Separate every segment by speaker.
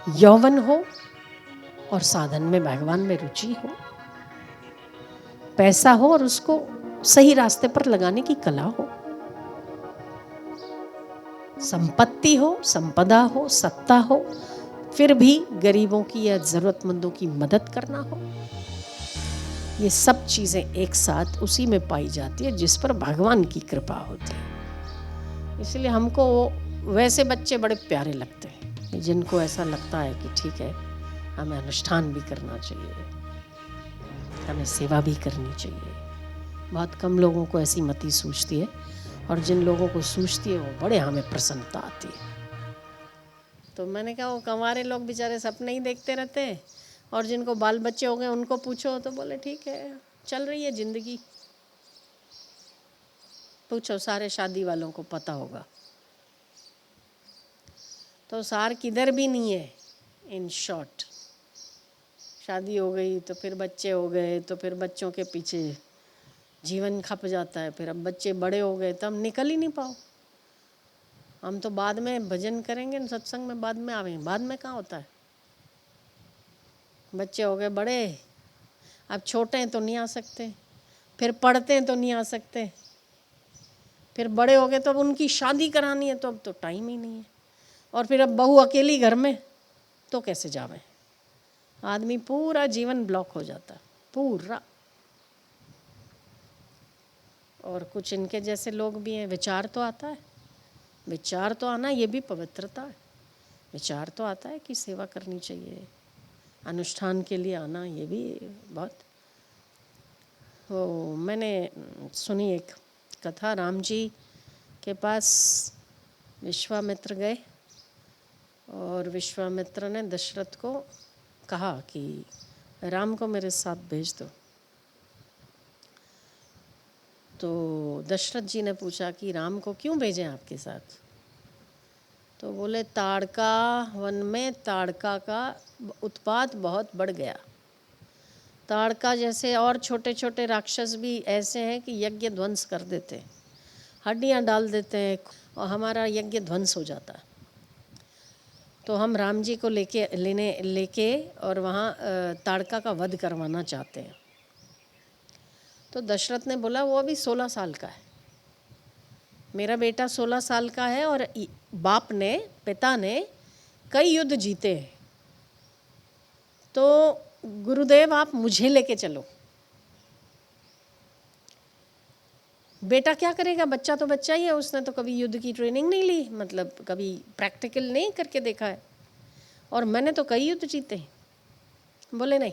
Speaker 1: यौवन हो और साधन में भगवान में रुचि हो, पैसा हो और उसको सही रास्ते पर लगाने की कला हो, संपत्ति हो, संपदा हो, सत्ता हो, फिर भी गरीबों की या जरूरतमंदों की मदद करना हो, ये सब चीजें एक साथ उसी में पाई जाती है जिस पर भगवान की कृपा होती है। इसलिए हमको वैसे बच्चे बड़े प्यारे लगते हैं जिनको ऐसा लगता है कि ठीक है, हमें अनुष्ठान भी करना चाहिए, हमें सेवा भी करनी चाहिए। बहुत कम लोगों को ऐसी मति सूझती है, और जिन लोगों को सूझती है वो बड़े हमें प्रसन्नता आती है। तो मैंने कहा वो कंवारे लोग बेचारे सपने ही देखते रहते हैं, और जिनको बाल बच्चे हो गए उनको पूछो तो बोले ठीक है, चल रही है जिंदगी। पूछो सारे शादी वालों को पता होगा। तो सार किधर भी नहीं है। इन शॉर्ट, शादी हो गई तो फिर बच्चे हो गए, तो फिर बच्चों के पीछे जीवन खप जाता है, फिर अब बच्चे बड़े हो गए तो हम निकल ही नहीं पाओ। हम तो बाद में भजन करेंगे, सत्संग में बाद में आवेंगे, बाद में कहाँ होता है। बच्चे हो गए बड़े, अब छोटे हैं तो नहीं आ सकते, फिर पढ़ते हैं तो नहीं आ सकते, फिर बड़े हो गए तो अब उनकी शादी करानी है तो अब तो टाइम ही नहीं है, और फिर अब बहू अकेली घर में तो कैसे जावे। आदमी पूरा जीवन ब्लॉक हो जाता है, पूरा। और कुछ इनके जैसे लोग भी हैं, विचार तो आता है, विचार तो आना ये भी पवित्रता है। विचार तो आता है कि सेवा करनी चाहिए, अनुष्ठान के लिए आना ये भी बहुत। वो मैंने सुनी एक कथा, राम जी के पास विश्वामित्र गए और विश्वामित्र ने दशरथ को कहा कि राम को मेरे साथ भेज दो। तो दशरथ जी ने पूछा कि राम को क्यों भेजें आपके साथ। तो बोले ताड़का वन में ताड़का का उत्पात बहुत बढ़ गया। ताड़का जैसे और छोटे छोटे राक्षस भी ऐसे हैं कि यज्ञ ध्वंस कर देते हैं, हड्डियां डाल देते हैं और हमारा यज्ञ ध्वंस हो जाता है। तो हम राम जी को लेके और वहाँ ताड़का का वध करवाना चाहते हैं। तो दशरथ ने बोला वो अभी 16 साल का है, मेरा बेटा 16 साल का है, और बाप ने, पिता ने कई युद्ध जीते हैं, तो गुरुदेव आप मुझे लेके चलो। बेटा क्या करेगा, बच्चा तो बच्चा ही है, उसने तो कभी युद्ध की ट्रेनिंग नहीं ली, मतलब कभी प्रैक्टिकल नहीं करके देखा है, और मैंने तो कई युद्ध जीते हैं। बोले नहीं,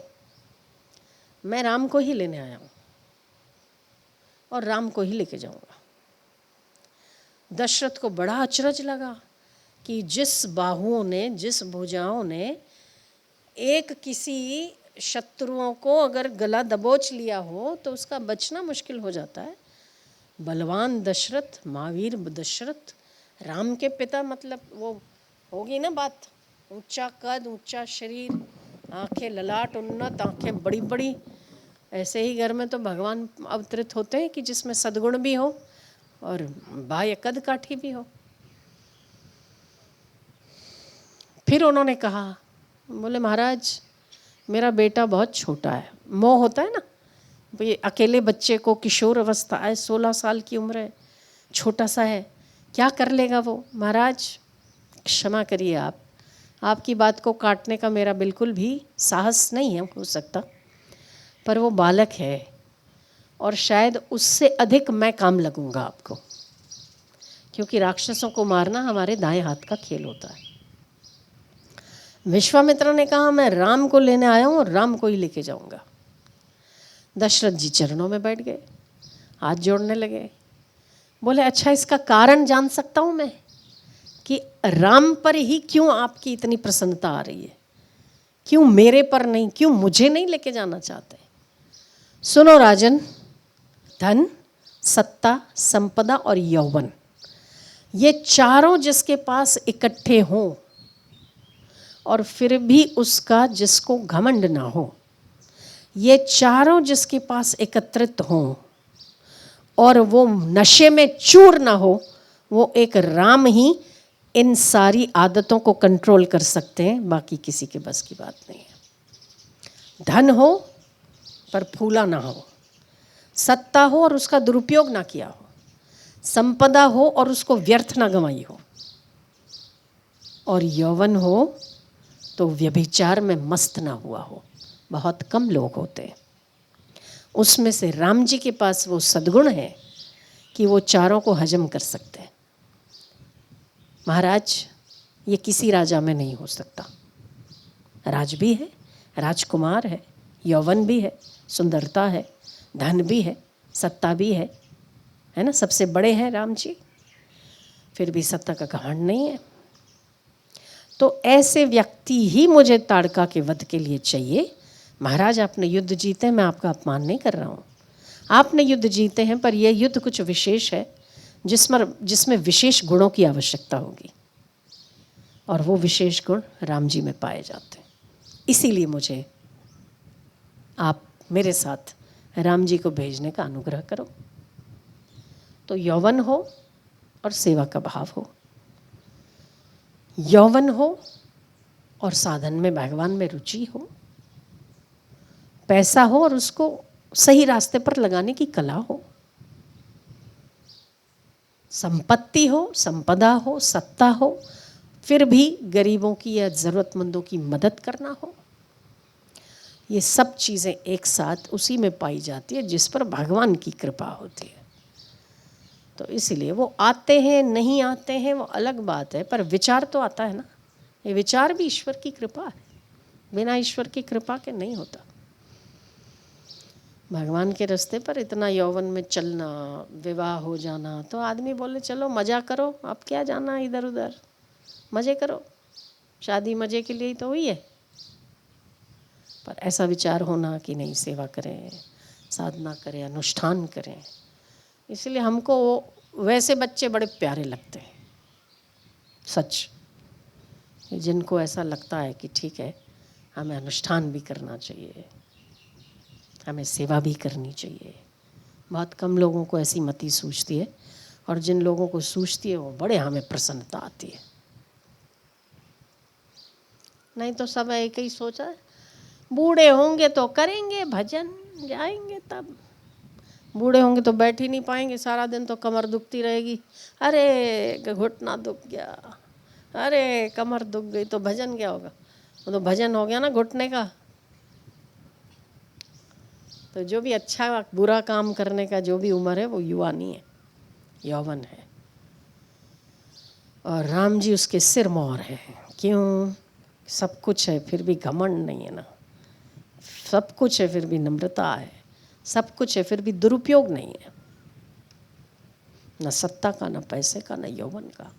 Speaker 1: मैं राम को ही लेने आया हूँ और राम को ही लेके जाऊँगा। दशरथ को बड़ा अचरज लगा कि जिस बाहुओं ने, जिस भुजाओं ने एक किसी शत्रुओं को अगर गला दबोच लिया हो तो उसका बचना मुश्किल हो जाता है। बलवान दशरथ, महावीर दशरथ, राम के पिता, मतलब वो होगी ना बात, ऊंचा कद, ऊंचा शरीर, आंखें ललाट उन्नत, आंखें बड़ी बड़ी। ऐसे ही घर में तो भगवान अवतरित होते हैं कि जिसमें सद्गुण भी हो और बाह्य कद काठी भी हो। फिर उन्होंने कहा, बोले महाराज मेरा बेटा बहुत छोटा है। मोह होता है ना, ये अकेले बच्चे को, किशोर अवस्था है, 16 साल की उम्र है, छोटा सा है, क्या कर लेगा वो। महाराज क्षमा करिए, आपकी बात को काटने का मेरा बिल्कुल भी साहस नहीं है, हो सकता, पर वो बालक है और शायद उससे अधिक मैं काम लगूंगा आपको, क्योंकि राक्षसों को मारना हमारे दाएं हाथ का खेल होता है। विश्वामित्र ने कहा मैं राम को लेने आया हूँ और राम को ही लेके जाऊंगा। दशरथ जी चरणों में बैठ गए, हाथ जोड़ने लगे। बोले अच्छा इसका कारण जान सकता हूँ मैं कि राम पर ही क्यों आपकी इतनी प्रसन्नता आ रही है, क्यों मेरे पर नहीं, क्यों मुझे नहीं लेके जाना चाहते। सुनो राजन, धन, सत्ता, संपदा और यौवन, ये चारों जिसके पास इकट्ठे हों और फिर भी उसका जिसको घमंड ना हो, ये चारों जिसके पास एकत्रित हों और वो नशे में चूर ना हो, वो एक राम ही इन सारी आदतों को कंट्रोल कर सकते हैं, बाकी किसी के बस की बात नहीं है। धन हो पर फूला ना हो, सत्ता हो और उसका दुरुपयोग ना किया हो, संपदा हो और उसको व्यर्थ ना गंवाई हो, और यौवन हो तो व्यभिचार में मस्त ना हुआ हो। बहुत कम लोग होते हैं। उसमें से राम जी के पास वो सद्गुण है कि वो चारों को हजम कर सकते हैं। महाराज, ये किसी राजा में नहीं हो सकता। राज भी है, राजकुमार है, यौवन भी है, सुंदरता है, धन भी है, सत्ता भी है ना, सबसे बड़े हैं राम जी, फिर भी सत्ता का घमंड नहीं है। तो ऐसे व्यक्ति ही मुझे ताड़का के वध के लिए चाहिए। महाराज, आपने युद्ध जीते हैं, मैं आपका अपमान नहीं कर रहा हूँ। आपने युद्ध जीते हैं, पर यह युद्ध कुछ विशेष है जिसमें विशेष गुणों की आवश्यकता होगी, और वो विशेष गुण राम जी में पाए जाते हैं। इसीलिए मुझे आप मेरे साथ राम जी को भेजने का अनुग्रह करो। तो यौवन हो और सेवा का भाव हो, यौवन हो और साधन में भगवान में रुचि हो, पैसा हो और उसको सही रास्ते पर लगाने की कला हो, संपत्ति हो, संपदा हो, सत्ता हो, फिर भी गरीबों की या ज़रूरतमंदों की मदद करना हो। ये सब चीज़ें एक साथ उसी में पाई जाती है जिस पर भगवान की कृपा होती है। तो इसलिए वो आते हैं नहीं आते हैं वो अलग बात है, पर विचार तो आता है ना। ये विचार भी ईश्वर की कृपा है, बिना ईश्वर की कृपा के नहीं होता। भगवान के रास्ते पर इतना यौवन में चलना, विवाह हो जाना, तो आदमी बोले चलो मज़ा करो, अब क्या जाना इधर उधर, मज़े करो, शादी मज़े के लिए ही तो हुई है। पर ऐसा विचार होना कि नहीं, सेवा करें, साधना करें, अनुष्ठान करें। इसलिए हमको वैसे बच्चे बड़े प्यारे लगते हैं, सच, जिनको ऐसा लगता है कि ठीक है, हमें अनुष्ठान भी करना चाहिए, हमें सेवा भी करनी चाहिए। बहुत कम लोगों को ऐसी मति सूझती है, और जिन लोगों को सूझती है वो बड़े हमें प्रसन्नता आती है। नहीं तो सब एक ही सोचा है, बूढ़े होंगे तो करेंगे भजन, जाएंगे तब। बूढ़े होंगे तो बैठ ही नहीं पाएंगे, सारा दिन तो कमर दुखती रहेगी, अरे घुटना दुख गया, अरे कमर दुख गई, तो भजन क्या होगा? वो तो भजन हो गया ना घुटने का। तो जो भी अच्छा बुरा काम करने का जो भी उम्र है वो युवानी है, यौवन है। और राम जी उसके सिर मोहर है। क्यों? सब कुछ है फिर भी घमंड नहीं है ना, सब कुछ है फिर भी नम्रता है, सब कुछ है फिर भी दुरुपयोग नहीं है, न सत्ता का, न पैसे का, न यौवन का।